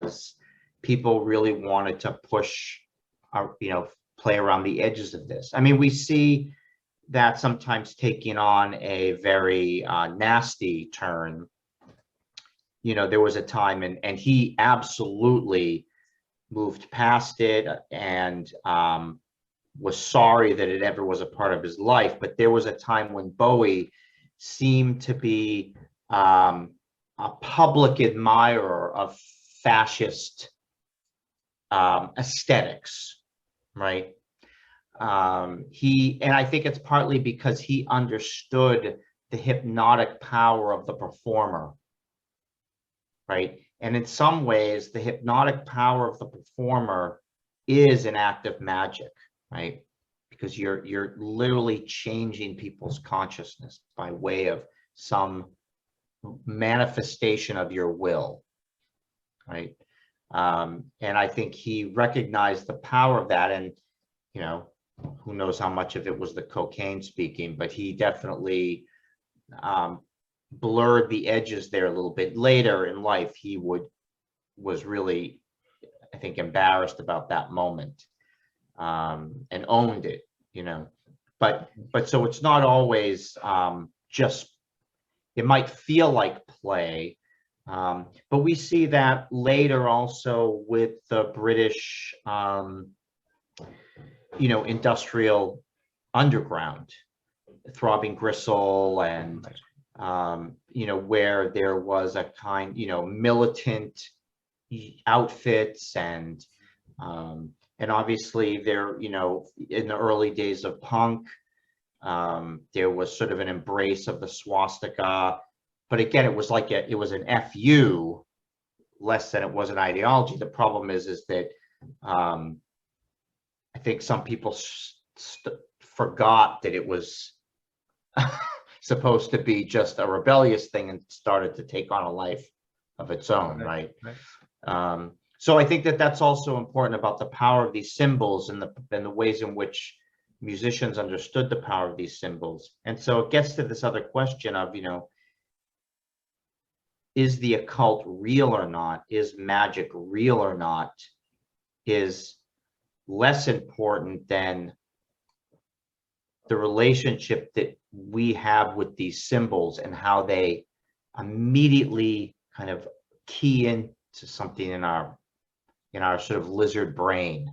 because people really wanted to push, play around the edges of this. I mean, we see that sometimes taking on a very nasty turn. There was a time, and he absolutely moved past it and was sorry that it ever was a part of his life. But there was a time when Bowie seemed to be a public admirer of fascist aesthetics, right? And I think it's partly because he understood the hypnotic power of the performer, right? And in some ways, the hypnotic power of the performer is an act of magic, right? Because you're literally changing people's consciousness by way of some manifestation of your will, right? And I think he recognized the power of that. And, who knows how much of it was the cocaine speaking, but he definitely blurred the edges there a little bit. Later in life, he was really, I think, embarrassed about that moment, and owned it, but so it's not always just, it might feel like play, but we see that later also with the British industrial underground, Throbbing Gristle, and where there was a kind, militant outfits, and obviously there, in the early days of punk, there was sort of an embrace of the swastika, but again, it was like it was an FU less than it was an ideology. The problem is that I think some people forgot that it was supposed to be just a rebellious thing and started to take on a life of its own, right? So I think that that's also important about the power of these symbols and the ways in which musicians understood the power of these symbols. And so it gets to this other question of, is the occult real or not? Is magic real or not? Is less important than the relationship that we have with these symbols and how they immediately kind of key into something in our sort of lizard brain,